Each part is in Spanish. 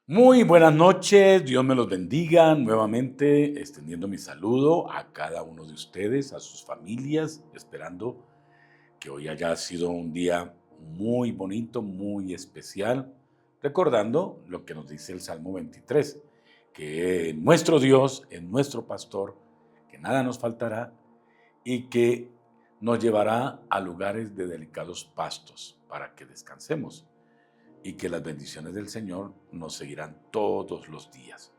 Muy buenas noches, Dios me los bendiga nuevamente, extendiendo mi saludo a cada uno de ustedes, a sus familias, esperando que hoy haya sido un día muy bonito, muy especial, recordando lo que nos dice el Salmo 23, que nuestro Dios es nuestro pastor, que nada nos faltará y que nos llevará a lugares de delicados pastos para que descansemos y que las bendiciones del Señor nos seguirán todos los días.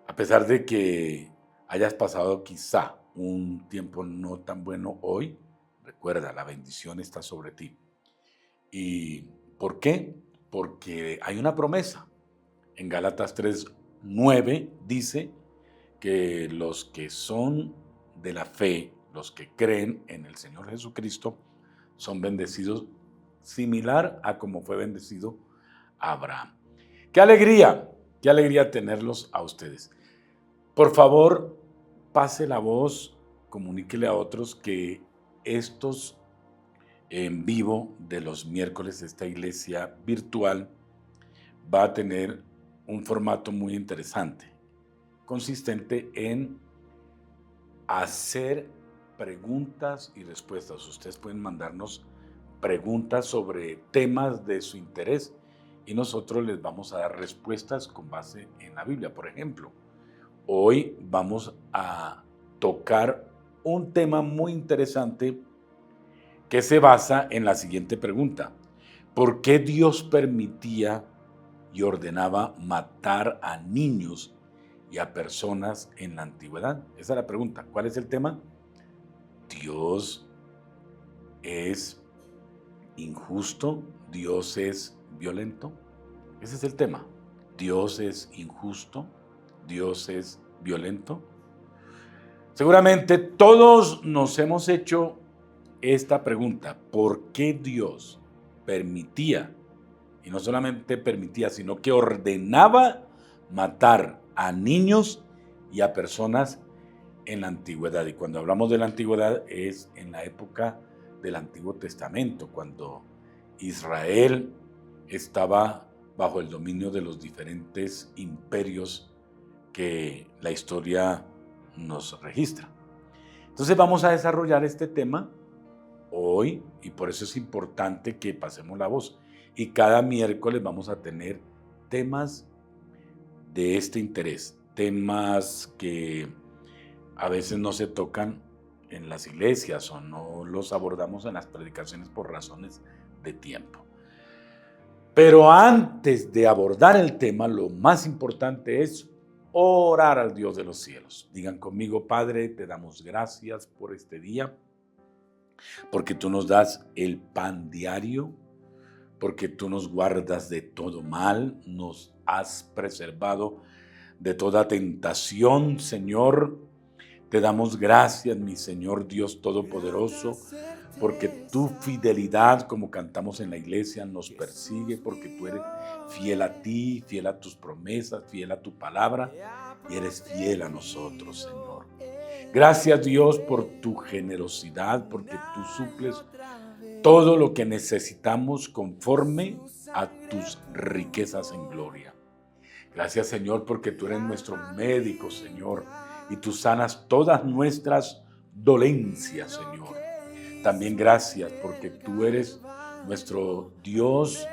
A pesar de que hayas pasado quizá un tiempo no tan bueno hoy, recuerda, la bendición está sobre ti. ¿Y por qué? Porque hay una promesa. En Gálatas 3:9 dice que los que son de la fe, los que creen en el Señor Jesucristo, son bendecidos similar a como fue bendecido Abraham. ¡Qué alegría! ¡Qué alegría tenerlos a ustedes! Por favor, pase la voz, comuníquele a otros que estos en vivo de los miércoles de esta iglesia virtual va a tener un formato muy interesante, consistente en hacer preguntas y respuestas. Ustedes pueden mandarnos preguntas sobre temas de su interés y nosotros les vamos a dar respuestas con base en la Biblia. Por ejemplo, hoy vamos a tocar un tema muy interesante que se basa en la siguiente pregunta: ¿por qué Dios permitía y ordenaba matar a niños y a personas en la antigüedad? Esa es la pregunta. ¿Cuál es el tema? Dios es injusto, Dios es violento. Ese es el tema. Dios es injusto, Dios es violento. Seguramente todos nos hemos hecho esta pregunta: ¿por qué Dios permitía, y no solamente permitía, sino que ordenaba matar a niños y a personas en la antigüedad? Y cuando hablamos de la antigüedad es en la época del Antiguo Testamento, cuando Israel estaba bajo el dominio de los diferentes imperios que la historia nos registra. Entonces vamos a desarrollar este tema hoy y por eso es importante que pasemos la voz. Y cada miércoles vamos a tener temas de este interés, temas que a veces no se tocan en las iglesias o no los abordamos en las predicaciones por razones de tiempo. Pero antes de abordar el tema, lo más importante es orar al Dios de los cielos. Digan conmigo: Padre, te damos gracias por este día, porque tú nos das el pan diario, porque tú nos guardas de todo mal, nos has preservado de toda tentación, Señor. Te damos gracias, mi Señor Dios Todopoderoso, porque tu fidelidad, como cantamos en la iglesia, nos persigue, porque tú eres fiel a ti, fiel a tus promesas, fiel a tu palabra, y eres fiel a nosotros, Señor. Gracias, Dios, por tu generosidad, porque tú suples todo lo que necesitamos conforme a tus riquezas en gloria. Gracias, Señor, porque tú eres nuestro médico, Señor, y tú sanas todas nuestras dolencias, Señor. También gracias porque tú eres nuestro Dios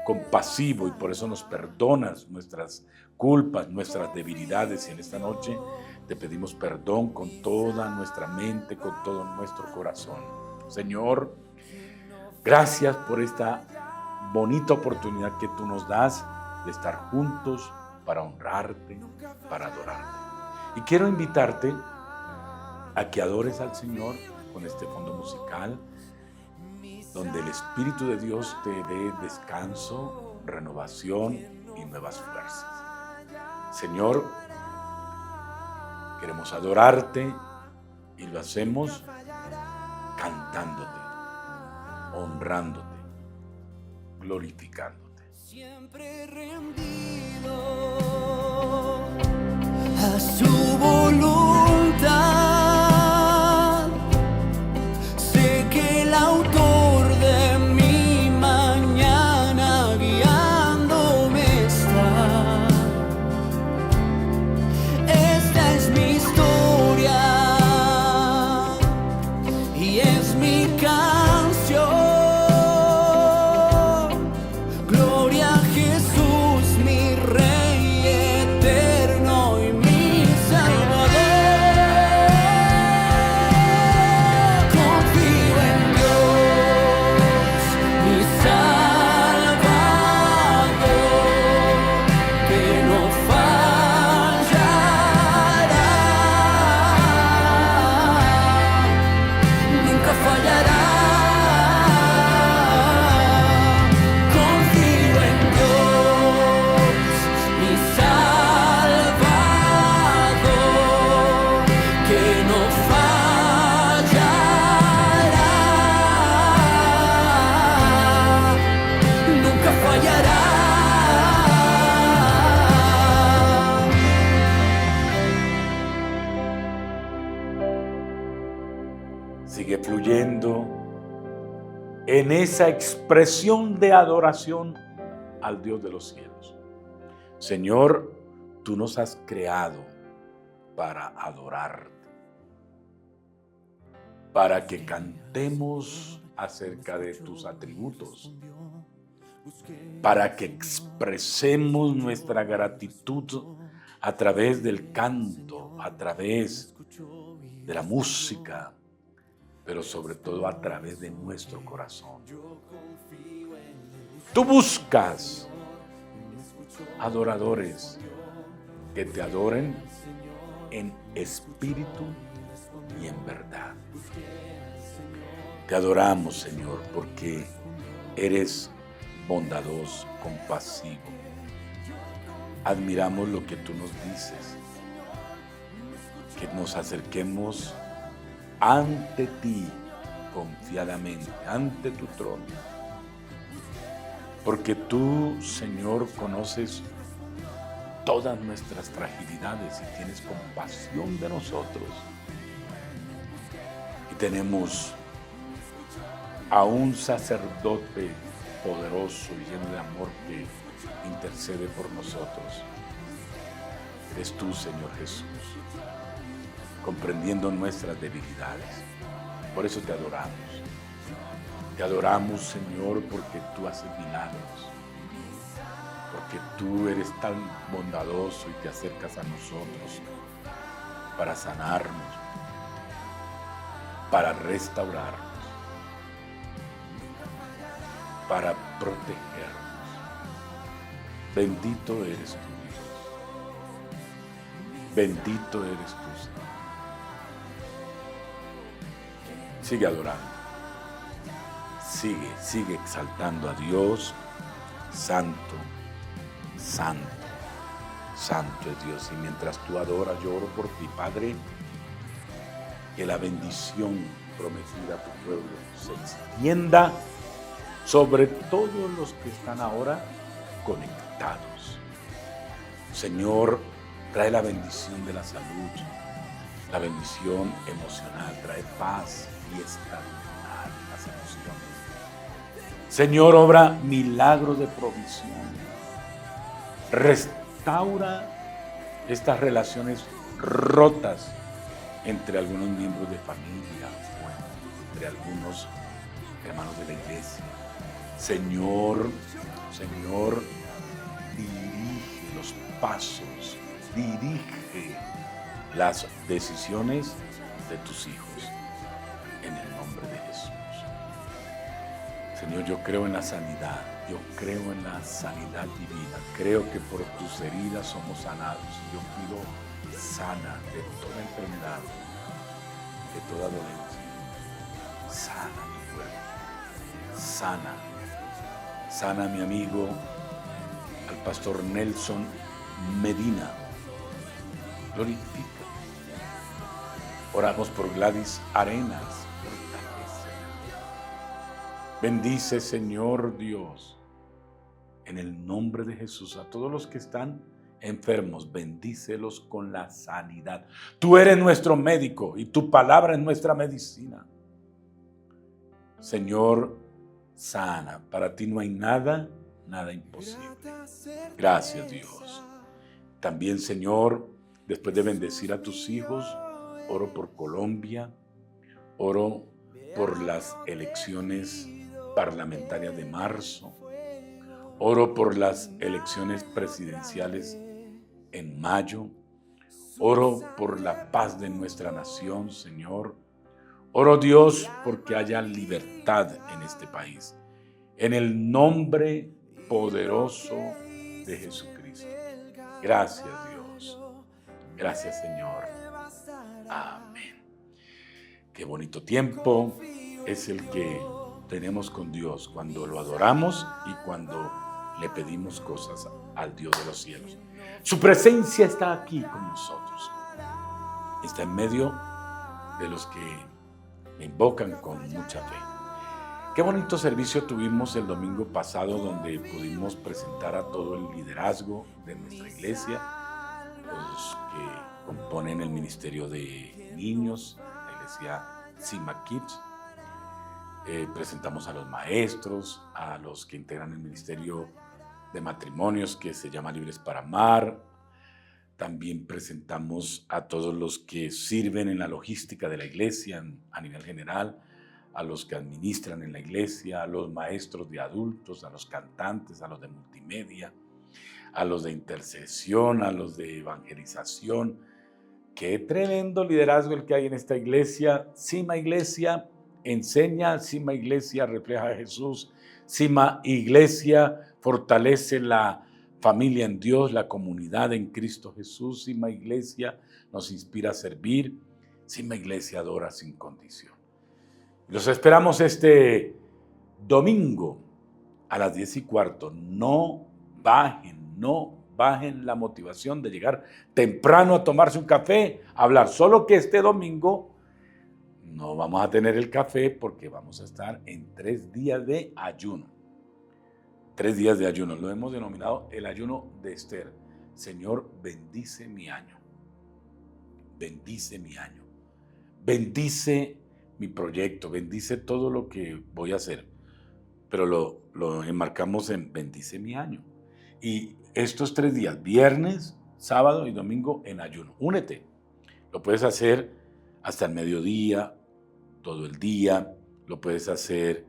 compasivo y por eso nos perdonas nuestras culpas, nuestras debilidades. Y en esta noche te pedimos perdón con toda nuestra mente, con todo nuestro corazón. Señor, gracias por esta bonita oportunidad que tú nos das de estar juntos para honrarte, para adorarte. Y quiero invitarte a que adores al Señor con este fondo musical, donde el Espíritu de Dios te dé descanso, renovación y nuevas fuerzas. Señor, queremos adorarte y lo hacemos cantándote, honrándote, glorificándote. Siempre rendido a su voluntad. Sé que el autor de mi mañana guiándome está. fluyendo en esa expresión de adoración al Dios de los cielos. Señor, tú nos has creado para adorarte, para que cantemos acerca de tus atributos, para que expresemos nuestra gratitud a través del canto, a través de la música, pero sobre todo a través de nuestro corazón. Tú buscas adoradores que te adoren en espíritu y en verdad. Te adoramos, Señor, porque eres bondadoso, compasivo. Admiramos lo que tú nos dices, que nos acerquemos ante ti confiadamente, ante tu trono, porque tú, Señor, conoces todas nuestras fragilidades y tienes compasión de nosotros. Y tenemos a un sacerdote poderoso y lleno de amor que intercede por nosotros. Eres tú, Señor Jesús, comprendiendo nuestras debilidades. Por eso te adoramos. Te adoramos, Señor, porque tú haces milagros, porque tú eres tan bondadoso y te acercas a nosotros para sanarnos, para restaurarnos, para protegernos. Bendito eres tú, Dios. Bendito eres tú, Señor. Sigue adorando. Sigue exaltando a Dios. Santo, santo, santo es Dios. Y mientras tú adoras, yo oro por ti, Padre, que la bendición prometida a tu pueblo se extienda sobre todos los que están ahora conectados. Señor, trae la bendición de la salud, la bendición emocional, trae paz y estabilidad en las emociones. Señor, obra milagros de provisión. Restaura estas relaciones rotas entre algunos miembros de familia o entre algunos hermanos de la iglesia. Señor, dirige los pasos, dirige las decisiones de tus hijos, en el nombre de Jesús. Señor, yo creo en la sanidad, yo creo en la sanidad divina, creo que por tus heridas somos sanados. Yo pido sana de toda enfermedad, de toda dolencia. Sana mi cuerpo, sana a mi amigo, al pastor Nelson Medina. Glorifica. Oramos por Gladys Arenas. Bendice, Señor Dios, en el nombre de Jesús, a todos los que están enfermos, bendícelos con la sanidad. Tú eres nuestro médico y tu palabra es nuestra medicina. Señor, sana. Para ti no hay nada imposible. Gracias, Dios. También, Señor, después de bendecir a tus hijos, oro por Colombia, oro por las elecciones parlamentarias de marzo, oro por las elecciones presidenciales en mayo, oro por la paz de nuestra nación, Señor. Oro, Dios, porque haya libertad en este país, en el nombre poderoso de Jesucristo. Gracias, Dios. Gracias, Señor. Amén. Qué bonito tiempo es el que tenemos con Dios cuando lo adoramos y cuando le pedimos cosas al Dios de los cielos. Su presencia está aquí con nosotros. Está en medio de los que me invocan con mucha fe. Qué bonito servicio tuvimos el domingo pasado, donde pudimos presentar a todo el liderazgo de nuestra iglesia, los que componen el ministerio de niños, la iglesia Sima Kids, Presentamos a los maestros, a los que integran el ministerio de matrimonios que se llama Libres para Amar. También presentamos a todos los que sirven en la logística de la iglesia a nivel general, a los que administran en la iglesia, a los maestros de adultos, a los cantantes, a los de multimedia, a los de intercesión, a los de evangelización. Qué tremendo liderazgo el que hay en esta iglesia. Cima Iglesia enseña, Cima Iglesia refleja a Jesús, Cima Iglesia fortalece la familia en Dios, la comunidad en Cristo Jesús. Cima Iglesia nos inspira a servir, Cima Iglesia adora sin condición. Los esperamos este domingo a las 10:15. No bajen la motivación de llegar temprano a tomarse un café, a hablar. Solo que este domingo no vamos a tener el café porque vamos a estar en 3 días de ayuno. 3 días de ayuno. Lo hemos denominado el ayuno de Esther. Señor, bendice mi año. Bendice mi año. Bendice mi proyecto. Bendice todo lo que voy a hacer. Pero lo enmarcamos en bendice mi año. Y estos 3 días, viernes, sábado y domingo en ayuno. Únete. Lo puedes hacer hasta el mediodía, todo el día. Lo puedes hacer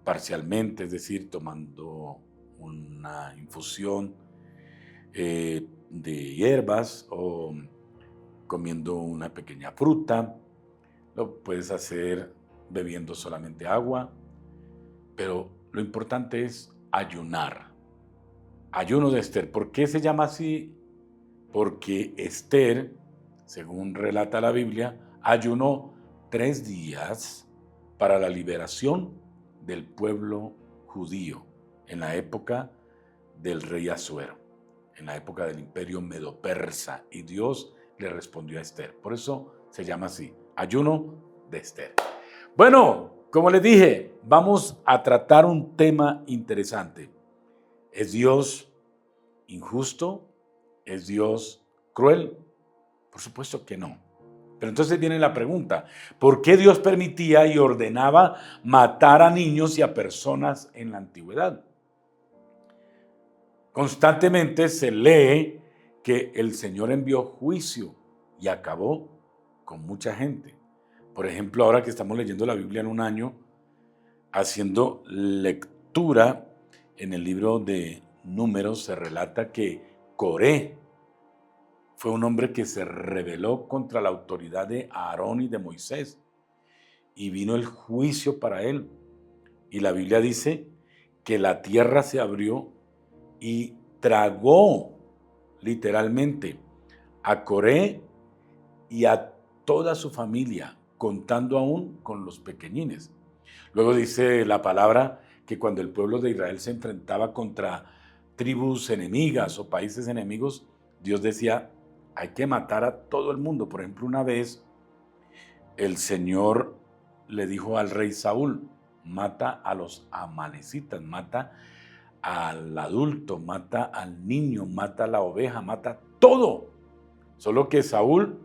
parcialmente, es decir, tomando una infusión de hierbas o comiendo una pequeña fruta. Lo puedes hacer bebiendo solamente agua. Pero lo importante es ayunar. Ayuno de Esther. ¿Por qué se llama así? Porque Esther, según relata la Biblia, ayunó 3 días para la liberación del pueblo judío en la época del rey Asuero, en la época del imperio medo-persa, y Dios le respondió a Esther. Por eso se llama así, ayuno de Esther. Bueno, como les dije, vamos a tratar un tema interesante. ¿Es Dios injusto? ¿Es Dios cruel? Por supuesto que no. Pero entonces viene la pregunta, ¿por qué Dios permitía y ordenaba matar a niños y a personas en la antigüedad? Constantemente se lee que el Señor envió juicio y acabó con mucha gente. Por ejemplo, ahora que estamos leyendo la Biblia en un año, haciendo lectura en el libro de Números, se relata que Coré fue un hombre que se rebeló contra la autoridad de Aarón y de Moisés, y vino el juicio para él. Y la Biblia dice que la tierra se abrió y tragó literalmente a Coré y a toda su familia, contando aún con los pequeñines. Luego dice la palabra que cuando el pueblo de Israel se enfrentaba contra tribus enemigas o países enemigos, Dios decía, hay que matar a todo el mundo. Por ejemplo, una vez el Señor le dijo al rey Saúl, mata a los amalecitas, mata al adulto, mata al niño, mata a la oveja, mata todo. Solo que Saúl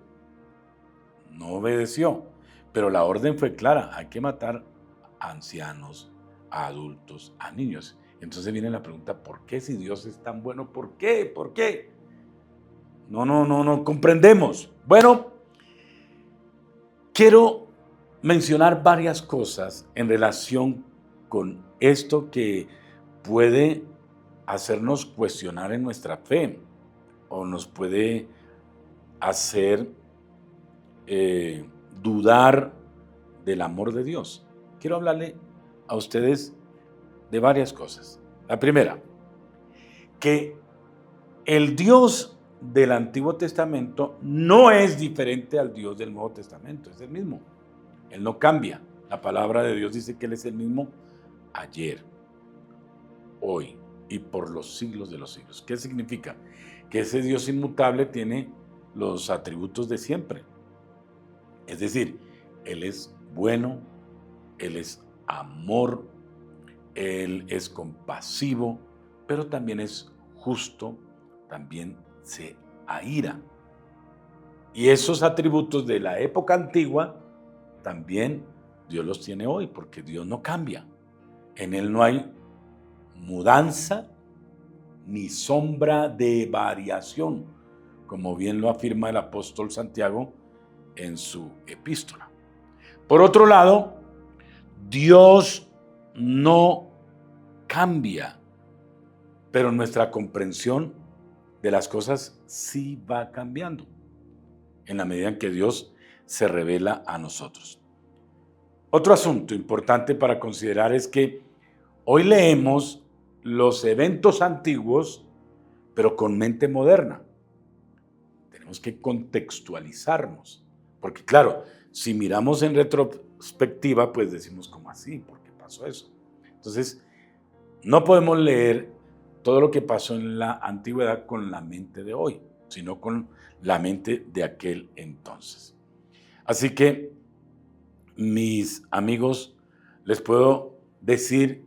no obedeció, pero la orden fue clara, hay que matar a ancianos, a adultos, a niños. Entonces viene la pregunta, ¿por qué si Dios es tan bueno? ¿Por qué? ¿Por qué? No comprendemos. Bueno, quiero mencionar varias cosas en relación con esto que puede hacernos cuestionar en nuestra fe o nos puede hacer dudar del amor de Dios. Quiero hablarle a ustedes de varias cosas. La primera, que el Dios del Antiguo Testamento no es diferente al Dios del Nuevo Testamento, es el mismo. Él no cambia. La palabra de Dios dice que Él es el mismo ayer, hoy y por los siglos de los siglos. ¿Qué significa? Que ese Dios inmutable tiene los atributos de siempre. Es decir, Él es bueno, Él es amor, Él es compasivo, pero también es justo, también se aira. Y esos atributos de la época antigua también Dios los tiene hoy, porque Dios no cambia. En Él no hay mudanza ni sombra de variación, como bien lo afirma el apóstol Santiago en su epístola. Por otro lado, Dios no cambia, pero nuestra comprensión de las cosas sí va cambiando en la medida en que Dios se revela a nosotros. Otro asunto importante para considerar es que hoy leemos los eventos antiguos, pero con mente moderna. Tenemos que contextualizarnos, porque claro, si miramos en retrospectiva, pues decimos, ¿cómo así? ¿Por qué pasó eso? Entonces, no podemos leer todo lo que pasó en la antigüedad con la mente de hoy, sino con la mente de aquel entonces. Así que, mis amigos, les puedo decir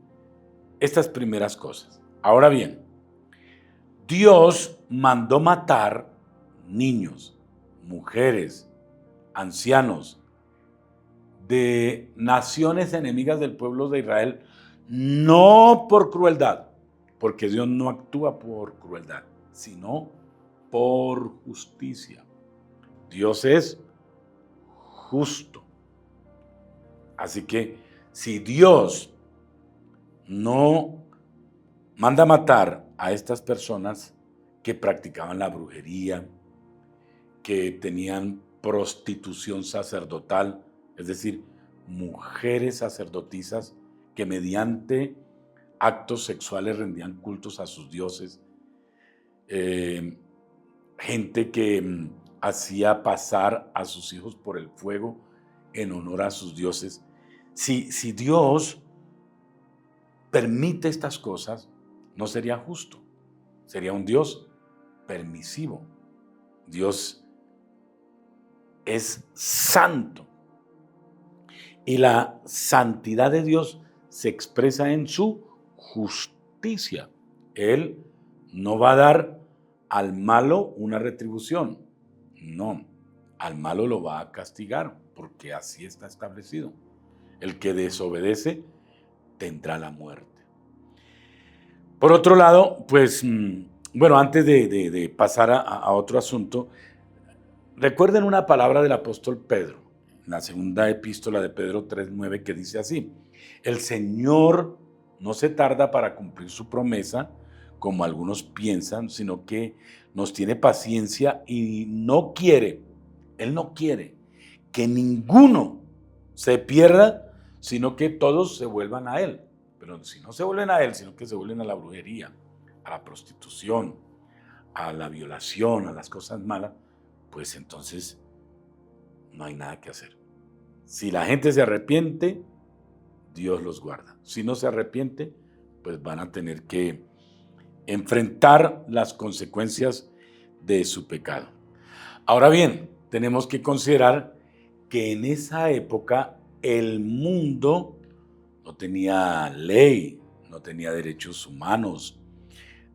estas primeras cosas. Ahora bien, Dios mandó matar niños, mujeres, ancianos de naciones enemigas del pueblo de Israel, no por crueldad, porque Dios no actúa por crueldad, sino por justicia. Dios es justo. Así que si Dios no manda matar a estas personas que practicaban la brujería, que tenían prostitución sacerdotal, es decir, mujeres sacerdotisas que mediante actos sexuales rendían cultos a sus dioses, gente que hacía pasar a sus hijos por el fuego en honor a sus dioses. Si Dios permite estas cosas, no sería justo, sería un Dios permisivo. Dios es santo y la santidad de Dios se expresa en su justicia. Él no va a dar al malo una retribución, no, al malo lo va a castigar porque así está establecido. El que desobedece tendrá la muerte. Por otro lado, pues, bueno, antes de pasar a otro asunto, recuerden una palabra del apóstol Pedro, en la segunda epístola de Pedro 3:9, que dice así: el Señor no se tarda para cumplir su promesa, como algunos piensan, sino que nos tiene paciencia y Él no quiere que ninguno se pierda, sino que todos se vuelvan a Él. Pero si no se vuelven a Él, sino que se vuelven a la brujería, a la prostitución, a la violación, a las cosas malas, pues entonces no hay nada que hacer. Si la gente se arrepiente, Dios los guarda. Si no se arrepiente, pues van a tener que enfrentar las consecuencias de su pecado. Ahora bien, tenemos que considerar que en esa época el mundo no tenía ley, no tenía derechos humanos,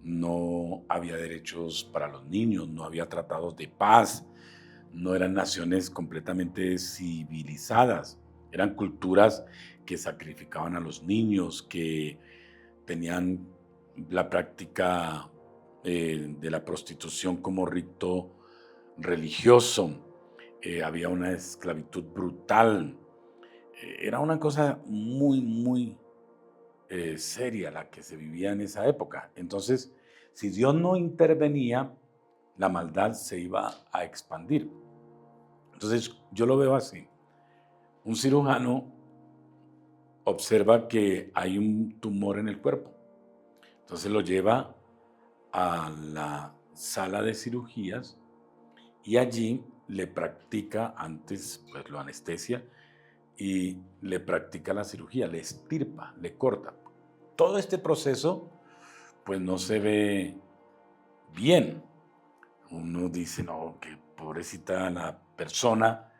no había derechos para los niños, no había tratados de paz, no eran naciones completamente civilizadas, eran culturas que sacrificaban a los niños, que tenían la práctica de la prostitución como rito religioso, había una esclavitud brutal, era una cosa muy seria la que se vivía en esa época. Entonces, si Dios no intervenía, la maldad se iba a expandir. Entonces, yo lo veo así. Un cirujano observa que hay un tumor en el cuerpo. Entonces lo lleva a la sala de cirugías y allí le practica, antes pues lo anestesia y le practica la cirugía, le extirpa, le corta. Todo este proceso pues no se ve bien. Uno dice, no, que pobrecita la persona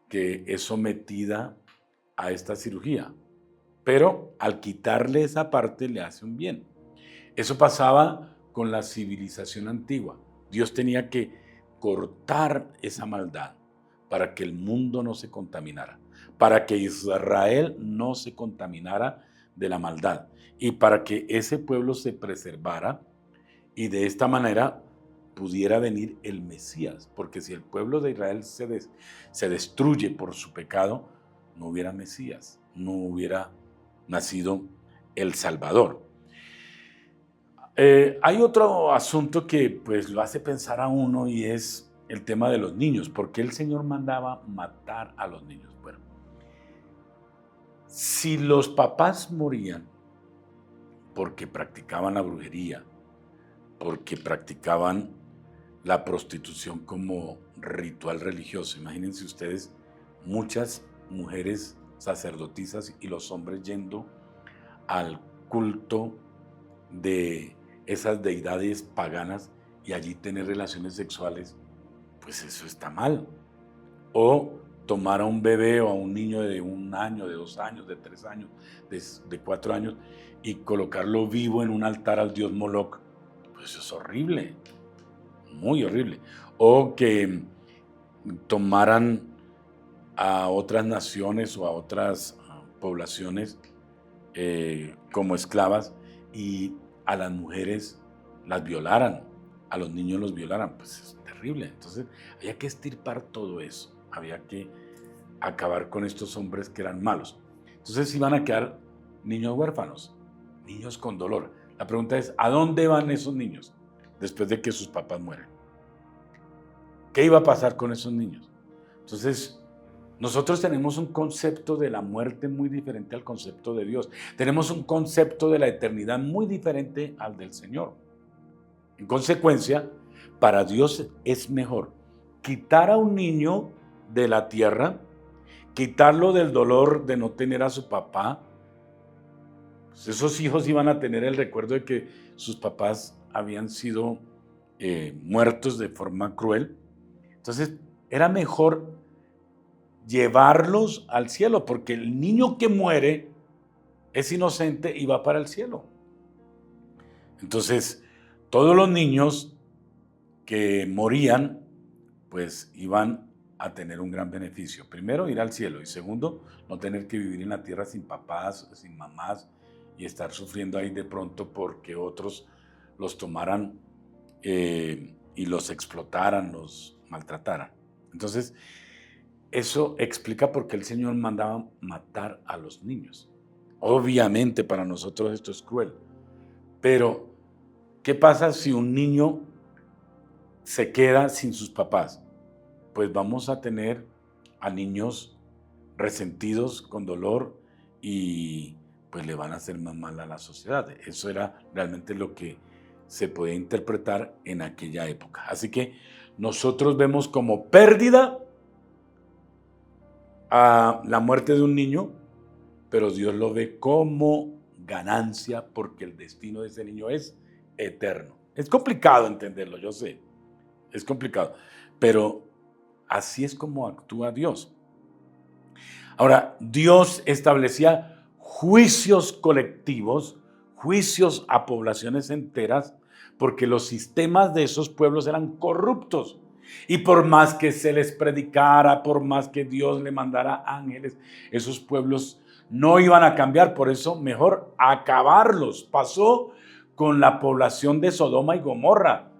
que es sometida a esta cirugía. Pero al quitarle esa parte le hace un bien. Eso pasaba con la civilización antigua. Dios tenía que cortar esa maldad para que el mundo no se contaminara. para que Israel no se contaminara de la maldad y para que ese pueblo se preservara y de esta manera pudiera venir el Mesías, porque si el pueblo de Israel se destruye por su pecado, no hubiera Mesías, no hubiera nacido el Salvador. Hay otro asunto que pues lo hace pensar a uno y es el tema de los niños. ¿Por qué el Señor mandaba matar a los niños? Bueno, si los papás morían porque practicaban la brujería, porque practicaban la prostitución como ritual religioso, imagínense ustedes muchas mujeres sacerdotisas y los hombres yendo al culto de esas deidades paganas y allí tener relaciones sexuales, pues eso está mal. O tomar a un bebé o a un niño de 1 año, de 2 años, de 3 años, de 4 años y colocarlo vivo en un altar al dios Moloch, pues eso es horrible, muy horrible. O que tomaran a otras naciones o a otras poblaciones como esclavas y a las mujeres las violaran, a los niños los violaran, pues es terrible. Entonces había que extirpar todo eso, había que acabar con estos hombres que eran malos. Entonces iban a quedar niños huérfanos, niños con dolor. La pregunta es, ¿a dónde van esos niños después de que sus papás mueren? ¿Qué iba a pasar con esos niños? Entonces, nosotros tenemos un concepto de la muerte muy diferente al concepto de Dios. Tenemos un concepto de la eternidad muy diferente al del Señor. En consecuencia, para Dios es mejor quitar a un niño de la tierra, quitarlo del dolor de no tener a su papá. Pues esos hijos iban a tener el recuerdo de que sus papás habían sido muertos de forma cruel. Entonces, era mejor llevarlos al cielo, porque el niño que muere es inocente y va para el cielo. Entonces, todos los niños que morían, pues iban a tener un gran beneficio. Primero, ir al cielo y segundo, no tener que vivir en la tierra sin papás, sin mamás y estar sufriendo ahí de pronto porque otros los tomaran y los explotaran, los maltrataran. Entonces, eso explica por qué el Señor mandaba matar a los niños. Obviamente para nosotros esto es cruel, pero ¿qué pasa si un niño se queda sin sus papás? Pues vamos a tener a niños resentidos, con dolor y pues le van a hacer más mal a la sociedad. Eso era realmente lo que se podía interpretar en aquella época. Así que nosotros vemos como pérdida a la muerte de un niño, pero Dios lo ve como ganancia porque el destino de ese niño es eterno. Es complicado entenderlo, yo sé, es complicado, pero así es como actúa Dios. Ahora, Dios establecía juicios colectivos, juicios a poblaciones enteras, porque los sistemas de esos pueblos eran corruptos. Y por más que se les predicara, por más que Dios le mandara ángeles, esos pueblos no iban a cambiar. Por eso mejor acabarlos. Pasó con la población de Sodoma y Gomorra.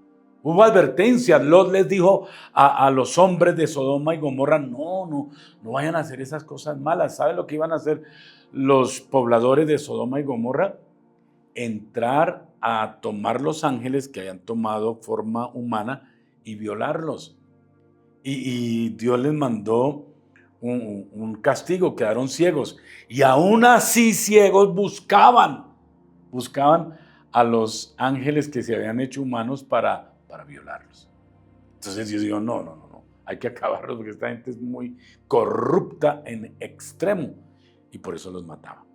Hubo advertencias. Lot les dijo a los hombres de Sodoma y Gomorra, no vayan a hacer esas cosas malas. ¿Saben lo que iban a hacer los pobladores de Sodoma y Gomorra? Entrar a tomar los ángeles que habían tomado forma humana y violarlos. Y Dios les mandó un castigo, quedaron ciegos. Y aún así ciegos buscaban a los ángeles que se habían hecho humanos para violarlos. Entonces Dios dijo, no, hay que acabarlos porque esta gente es muy corrupta en extremo. Y por eso los mataba.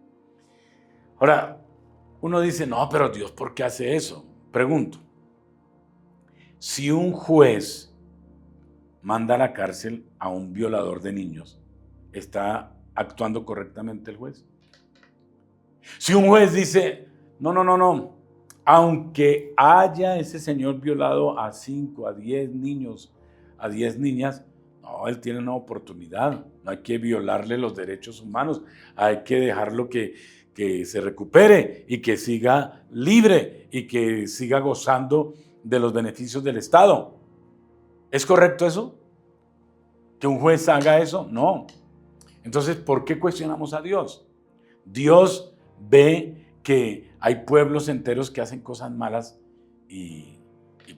Ahora, uno dice, no, pero Dios, ¿por qué hace eso? Pregunto. Si un juez manda a la cárcel a un violador de niños, ¿está actuando correctamente el juez? Si un juez dice, no, aunque haya ese señor violado a 5, a 10 niños, a 10 niñas, No, él tiene una oportunidad. No hay que violarle los derechos humanos. Hay que dejarlo que se recupere y que siga libre y que siga gozando de los beneficios del Estado. ¿Es correcto eso? ¿Que un juez haga eso? No. Entonces, ¿por qué cuestionamos a Dios? Dios ve que hay pueblos enteros que hacen cosas malas y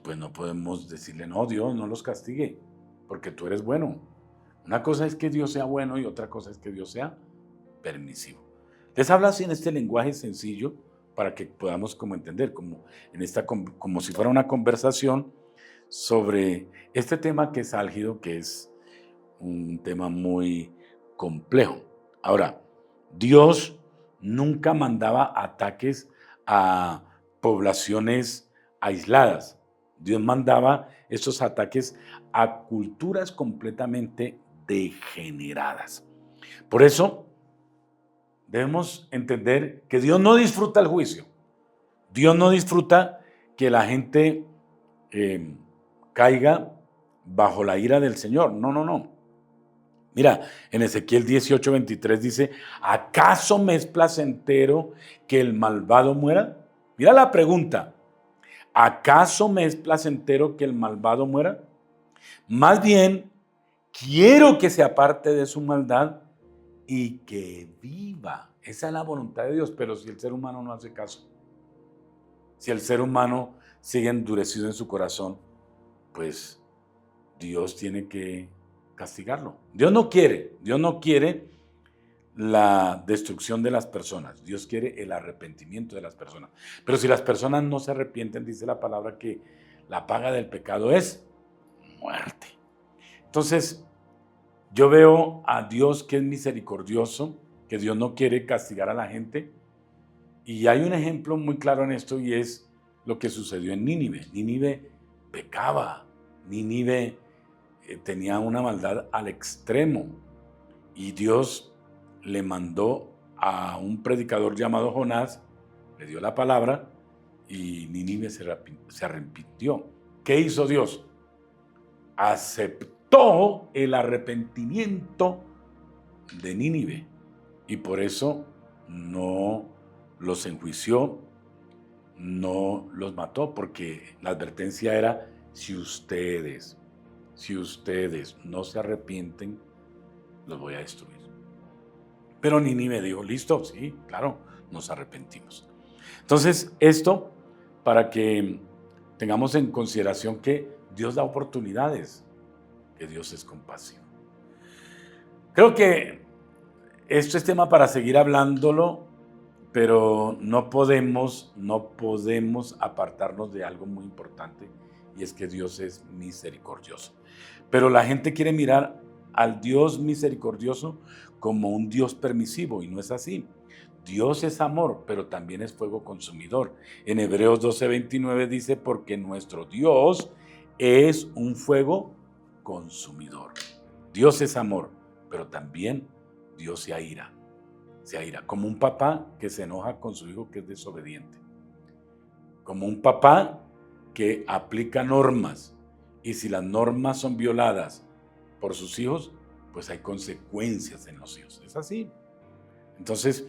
pues no podemos decirle, no, Dios, no los castigue, porque tú eres bueno. Una cosa es que Dios sea bueno y otra cosa es que Dios sea permisivo. Les hablo así en este lenguaje sencillo para que podamos como entender, como si fuera una conversación sobre este tema que es álgido, que es un tema muy complejo. Ahora, Dios nunca mandaba ataques a poblaciones aisladas. Dios mandaba estos ataques a culturas completamente degeneradas. Por eso debemos entender que Dios no disfruta el juicio. Dios no disfruta que la gente caiga bajo la ira del Señor. No, no, no. Mira, en Ezequiel 18:23 dice, ¿acaso me es placentero que el malvado muera? Mira la pregunta, ¿acaso me es placentero que el malvado muera? Más bien, quiero que se aparte de su maldad y que viva. Esa es la voluntad de Dios, pero si el ser humano no hace caso, si el ser humano sigue endurecido en su corazón, pues Dios tiene que castigarlo. Dios no quiere la destrucción de las personas. Dios quiere el arrepentimiento de las personas. Pero si las personas no se arrepienten, dice la palabra que la paga del pecado es muerte. Entonces, yo veo a Dios que es misericordioso, que Dios no quiere castigar a la gente. Y hay un ejemplo muy claro en esto y es lo que sucedió en Nínive. Nínive pecaba. Nínive tenía una maldad al extremo y Dios le mandó a un predicador llamado Jonás, le dio la palabra y Nínive se arrepintió. ¿Qué hizo Dios? Aceptó el arrepentimiento de Nínive y por eso no los enjuició, no los mató, porque la advertencia era, si ustedes no se arrepienten, los voy a destruir. Pero Nínive dijo, listo, sí, claro, nos arrepentimos. Entonces, esto para que tengamos en consideración que Dios da oportunidades, que Dios es compasivo. Creo que esto es tema para seguir hablándolo, pero no podemos apartarnos de algo muy importante, y es que Dios es misericordioso. Pero la gente quiere mirar al Dios misericordioso como un Dios permisivo, y no es así. Dios es amor, pero también es fuego consumidor. En Hebreos 12:29 dice, porque nuestro Dios es un fuego consumidor. Dios es amor, pero también Dios se aira, como un papá que se enoja con su hijo que es desobediente, como un papá que aplica normas, y si las normas son violadas por sus hijos, pues hay consecuencias en los hijos. Es así. Entonces,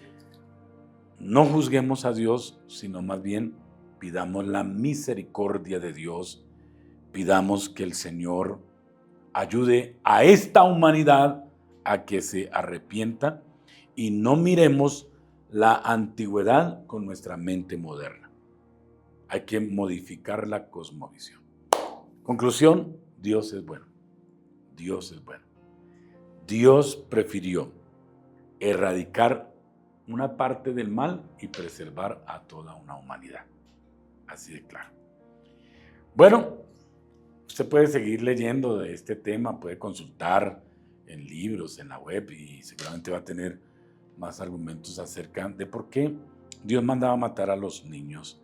no juzguemos a Dios, sino más bien pidamos la misericordia de Dios, pidamos que el Señor ayude a esta humanidad a que se arrepienta y no miremos la antigüedad con nuestra mente moderna. Hay que modificar la cosmovisión. Conclusión, Dios es bueno. Dios es bueno. Dios prefirió erradicar una parte del mal y preservar a toda una humanidad. Así de claro. Bueno, usted puede seguir leyendo de este tema, puede consultar en libros, en la web, y seguramente va a tener más argumentos acerca de por qué Dios mandaba matar a los niños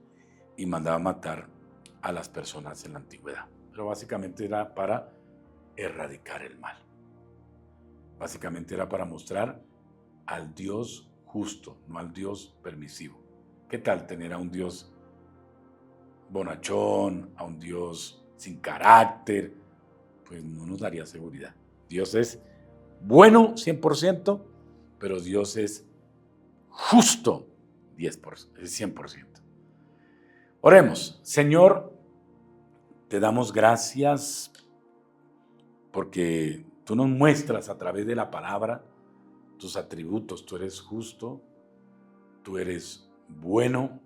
y mandaba matar a las personas en la antigüedad. Pero básicamente era para erradicar el mal. Básicamente era para mostrar al Dios justo, no al Dios permisivo. ¿Qué tal tener a un Dios bonachón, a un Dios sin carácter? Pues no nos daría seguridad. Dios es bueno 100%, pero Dios es justo 100%. Oremos. Señor, te damos gracias porque tú nos muestras a través de la palabra tus atributos. Tú eres justo, tú eres bueno,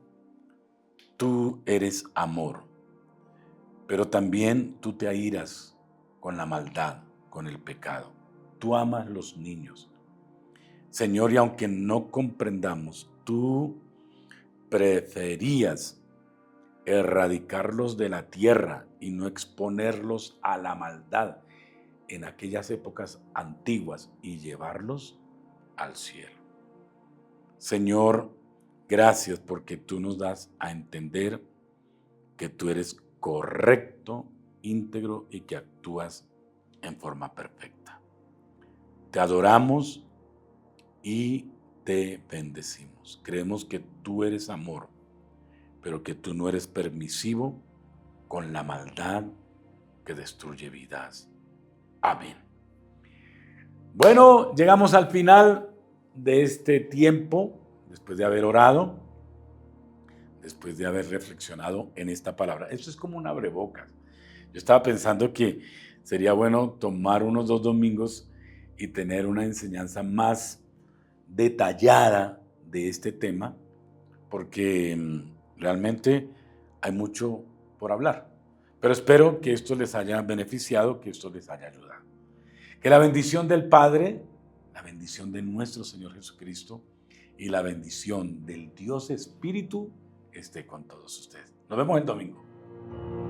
tú eres amor. Pero también tú te airas con la maldad, con el pecado. Tú amas los niños. Señor, y aunque no comprendamos, tú preferías erradicarlos de la tierra y no exponerlos a la maldad en aquellas épocas antiguas y llevarlos al cielo. Señor, gracias porque tú nos das a entender que tú eres correcto, íntegro y que actúas en forma perfecta. Te adoramos y te bendecimos. Creemos que tú eres amor, pero que tú no eres permisivo con la maldad que destruye vidas. Amén. Bueno, llegamos al final de este tiempo, después de haber orado, después de haber reflexionado en esta palabra. Esto es como un abrebocas. Yo estaba pensando que sería bueno tomar unos 2 domingos y tener una enseñanza más detallada de este tema, porque realmente hay mucho por hablar. Pero espero que esto les haya beneficiado, que esto les haya ayudado. Que la bendición del Padre, la bendición de nuestro Señor Jesucristo y la bendición del Dios Espíritu esté con todos ustedes. Nos vemos el domingo.